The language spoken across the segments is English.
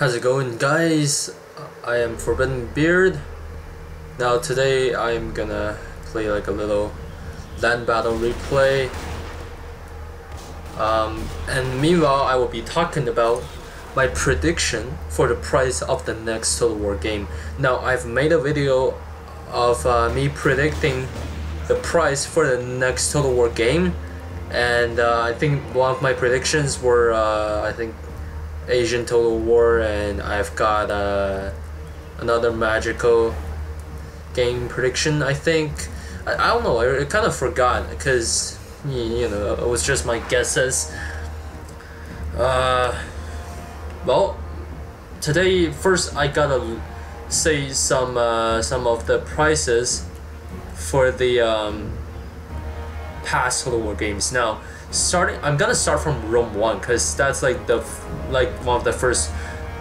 How's it going, guys? I am Forbidden Beard. Now today I'm gonna play like a little land battle replay. And meanwhile I will be talking about my prediction for the price of the next Total War game. Now I've made a video of me predicting the price for the next Total War game, and I think one of my predictions were I think Asian Total War, and I've got another magical game prediction. I think I don't know, I kind of forgot because you know it was just my guesses. Well, today first I gotta say some of the prices for the past Total War games. Now I'm gonna start from Rome 1 because that's like one of the first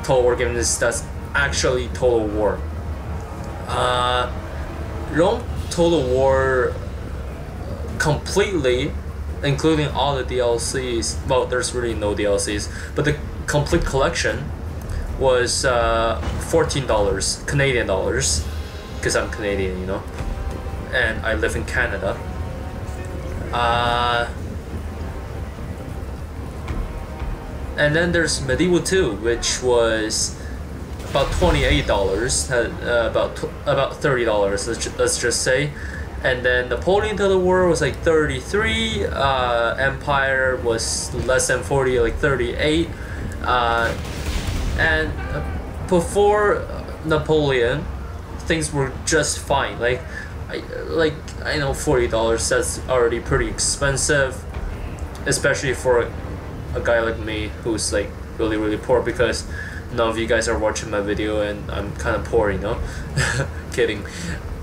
Total War games that's actually Total War. Rome Total War completely, including all the DLCs, well, there's really no DLCs, but the complete collection was $14 Canadian dollars, because I'm Canadian, you know, and I live in Canada. And then there's Medieval 2, which was about $28, about $30, let's just say. And then Napoleon Total War was like 33. Empire was less than 40, like 38. And before Napoleon, things were just fine. I know $40, that's already pretty expensive, especially for a guy like me who's like really poor, because none of you guys are watching my video and I'm kind of poor, you know. Kidding.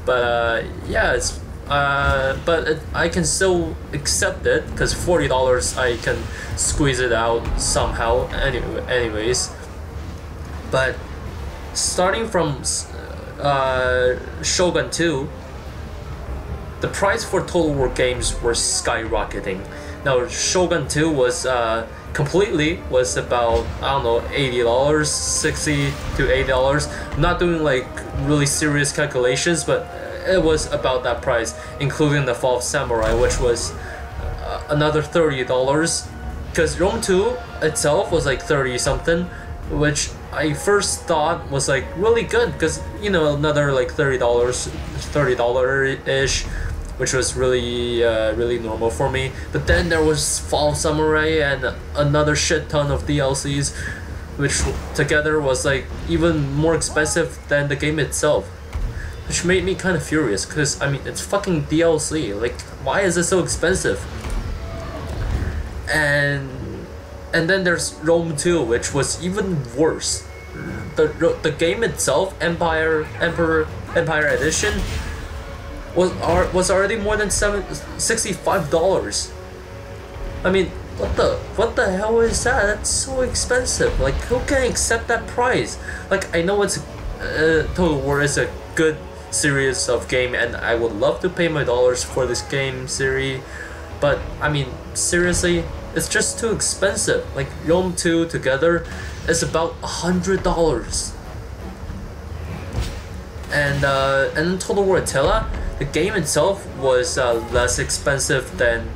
But yeah, it's I can still accept it because $40 I can squeeze it out somehow anyways. But starting from Shogun 2, the price for Total War games were skyrocketing. Now Shogun 2 was completely was about, I don't know, $80, $60 to $80. I'm not doing like really serious calculations, but it was about that price, including the Fall of Samurai, which was another $30, because Rome 2 itself was like 30 something, which I first thought was like really good, because you know, another like $30 ish, which was really really normal for me. But then there was Fall of Samurai and another shit ton of DLCs, which together was like even more expensive than the game itself, which made me kind of furious, because I mean, it's fucking DLC, like why is it so expensive? And then there's Rome 2, which was even worse. The game itself, Empire Edition, was already more than $65. I mean, what the hell is that? That's so expensive. Like, who can accept that price? Like, I know it's Total War is a good series of game, and I would love to pay my dollars for this game series, but I mean, seriously, it's just too expensive. Like, Rome 2 together is about $100. And then Total War Attila, the game itself was less expensive than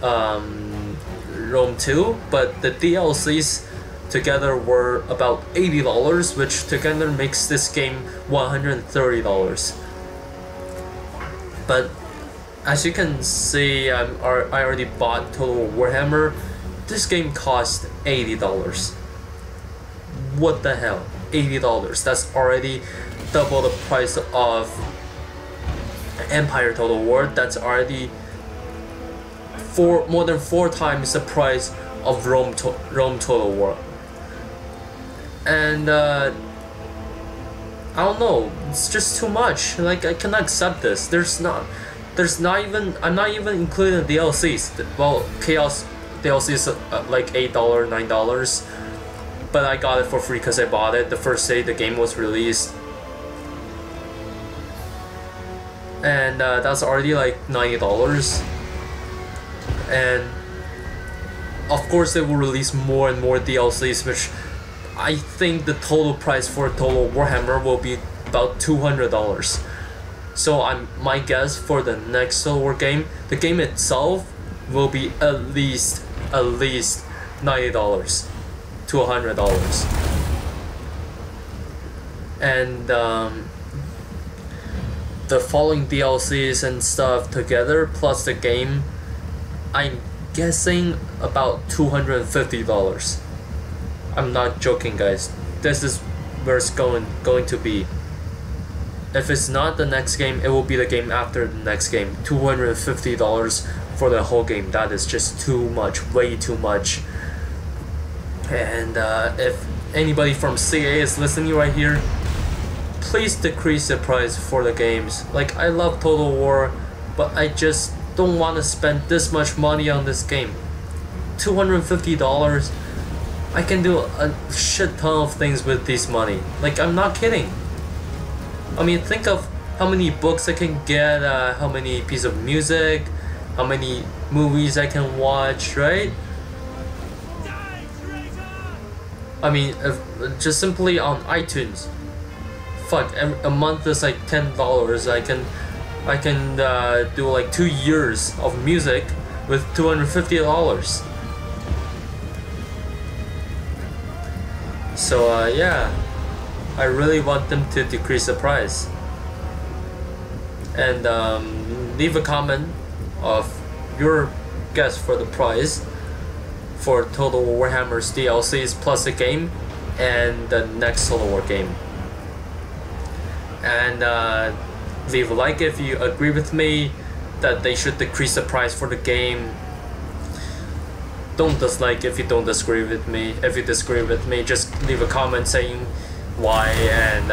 Rome 2, but the DLCs together were about $80, which together makes this game $130. But as you can see, I already bought Total Warhammer. This game cost $80. What the hell? $80. That's already double the price of Empire Total War. That's already more than 4 times the price of Rome Total War. And I don't know, it's just too much. Like, I cannot accept this. I'm not even including the DLCs. Well, Chaos DLC is like $8, $9, but I got it for free because I bought it the first day the game was released. And that's already like $90. And of course they will release more and more DLCs, which I think the total price for Total Warhammer will be about $200. So my guess for the next Total War game, the game itself will be at least $90 to $100. And the following DLCs and stuff together plus the game, I'm guessing about $250. I'm not joking, guys. This is where it's going to be. If it's not the next game, it will be the game after the next game. $250 for the whole game. That is just too much, way too much. And if anybody from CA is listening right here, please decrease the price for the games. Like, I love Total War, but I just don't want to spend this much money on this game. $250. I can do a shit ton of things with this money. Like, I'm not kidding. I mean, think of how many books I can get, how many pieces of music, how many movies I can watch, right? I mean, just simply on iTunes. Fuck, a month is like $10. I can do like 2 years of music with $250. So yeah, I really want them to decrease the price. And leave a comment of your guess for the price for Total Warhammer's DLCs plus the game and the next Total War game. And leave a like if you agree with me that they should decrease the price for the game. Don't dislike if you don't disagree with me. If you disagree with me, just leave a comment saying why, and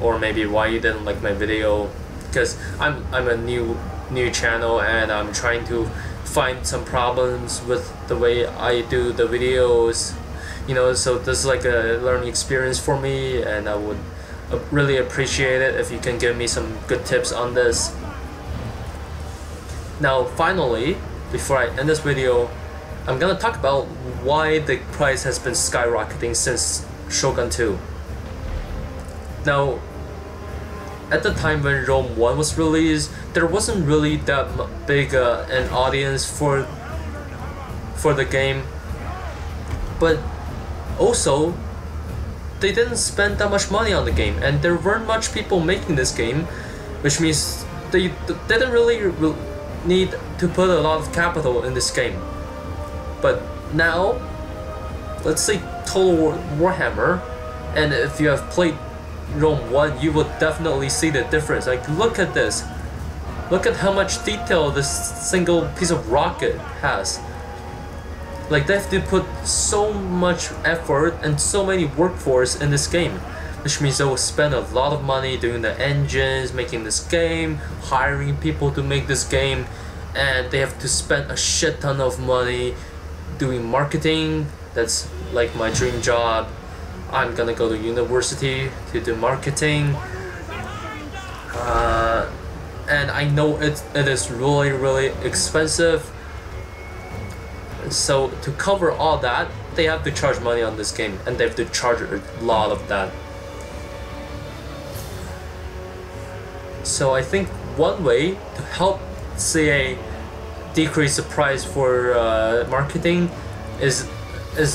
or maybe why you didn't like my video. Because I'm a new channel and I'm trying to find some problems with the way I do the videos, you know. So this is like a learning experience for me, and I would really appreciate it if you can give me some good tips on this. Now finally, before I end this video, I'm gonna talk about why the price has been skyrocketing since Shogun 2. Now, at the time when Rome 1 was released, there wasn't really that big an audience for the game, but also they didn't spend that much money on the game, and there weren't much people making this game, which means they didn't really need to put a lot of capital in this game. But now, let's say Total Warhammer, and if you have played Rome 1, you will definitely see the difference. Like, look at this. Look at how much detail this single piece of rocket has. Like, they have to put so much effort and so many workforce in this game, which means they will spend a lot of money doing the engines, making this game, hiring people to make this game, and they have to spend a shit ton of money doing marketing. That's like my dream job. I'm gonna go to university to do marketing, and I know it is really expensive. So to cover all that, they have to charge money on this game, and they have to charge a lot of that. So I think one way to help CA decrease the price for marketing is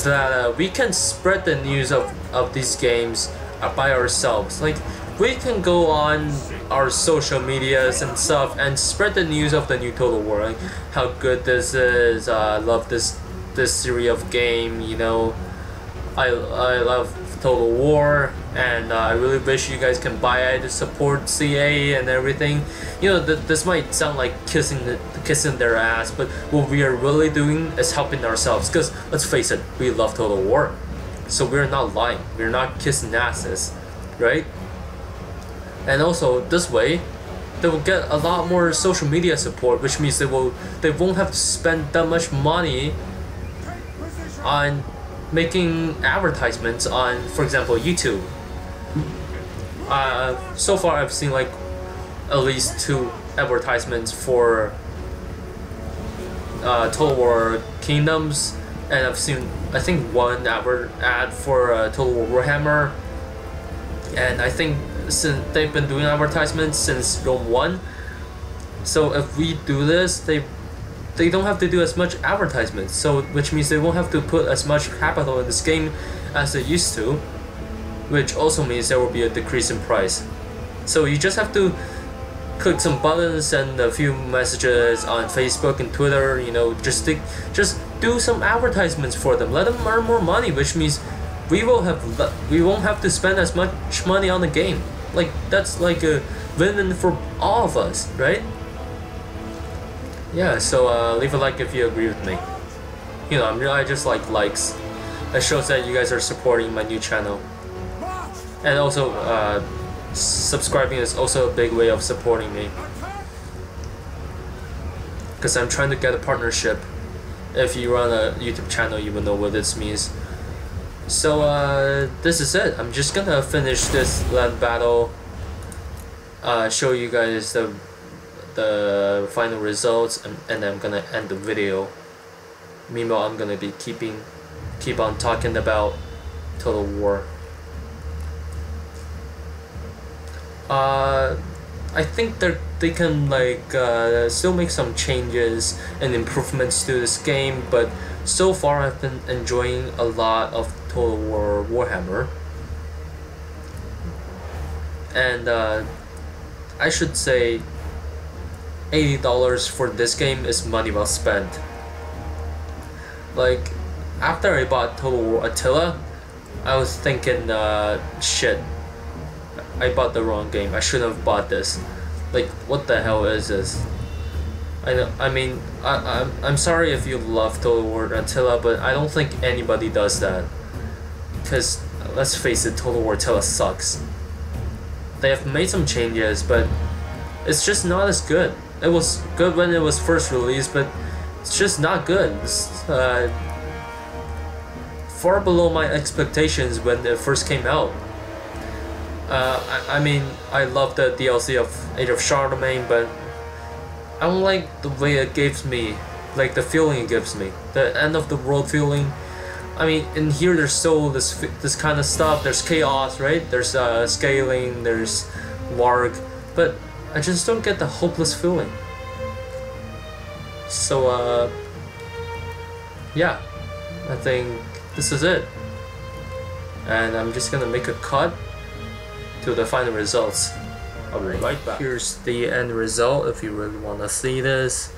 that we can spread the news of these games by ourselves. Like, we can go on our social medias and stuff and spread the news of the new Total War, like how good this is. I love this series of game, you know. I love Total War, and I really wish you guys can buy it to support CA and everything. You know, this might sound like kissing their ass, but what we are really doing is helping ourselves. Because let's face it, we love Total War, so we're not lying. We're not kissing asses, right? And also this way, they will get a lot more social media support, which means they won't have to spend that much money on making advertisements on, for example, YouTube. So far I've seen like at least 2 advertisements for Total War Kingdoms, and I've seen I think one ad for Total War Warhammer, and I think since they've been doing advertisements since Rome 1, so if we do this, they don't have to do as much advertisements, so which means they won't have to put as much capital in this game as they used to, which also means there will be a decrease in price. So you just have to click some buttons and a few messages on Facebook and Twitter, you know, just do some advertisements for them, let them earn more money, which means we won't have to spend as much money on the game. Like, that's like a win-win for all of us, right? Yeah, so leave a like if you agree with me. You know, I just like likes. That shows that you guys are supporting my new channel. And also, subscribing is also a big way of supporting me. Because I'm trying to get a partnership. If you run a YouTube channel, you will know what this means. So this is it. I'm just gonna finish this land battle. Show you guys the final results, and then I'm gonna end the video. Meanwhile, I'm gonna be keep on talking about Total War. I think they can like still make some changes and improvements to this game, but so far I've been enjoying a lot of Total War Warhammer, and I should say $80 for this game is money well spent. Like, after I bought Total War Attila, I was thinking, shit, I bought the wrong game. I shouldn't have bought this. Like, what the hell is this? I mean, I'm sorry if you love Total War Attila, but I don't think anybody does that. Because, let's face it, Total War Attila sucks. They have made some changes, but it's just not as good. It was good when it was first released, but it's just not good. It's far below my expectations when it first came out. I mean, I love the DLC of Age of Charlemagne, but I don't like the way it gives me, like the feeling it gives me, the end of the world feeling. I mean, in here there's still this kind of stuff. There's chaos, right? There's scaling, there's warg, but I just don't get the hopeless feeling. So yeah, I think this is it, and I'm just gonna make a cut to the final results. I'll be right back. Here's the end result if you really want to see this.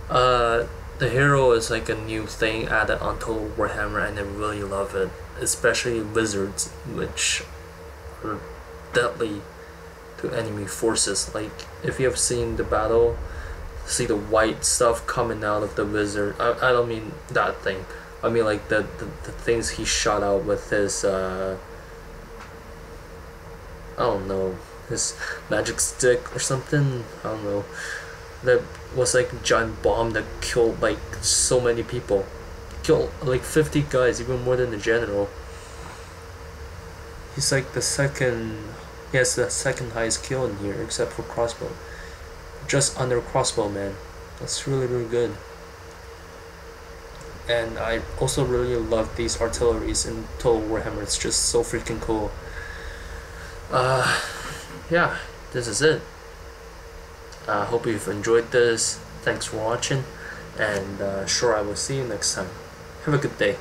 The hero is like a new thing added on Total Warhammer, and I really love it, especially wizards, which are deadly to enemy forces. Like, if you have seen the battle, see the white stuff coming out of the wizard. I don't mean that thing. I mean like the things he shot out with his I don't know, his magic stick or something. I don't know. That was like a giant bomb that killed like so many people. Killed like 50 guys, even more than the general. He's like the second. He has the second highest kill in here, except for crossbow. Just under crossbow, man. That's really, really good. And I also really love these artilleries in Total Warhammer. It's just so freaking cool. Yeah, this is it. I hope you've enjoyed this. Thanks for watching, and sure, I will see you next time. Have a good day.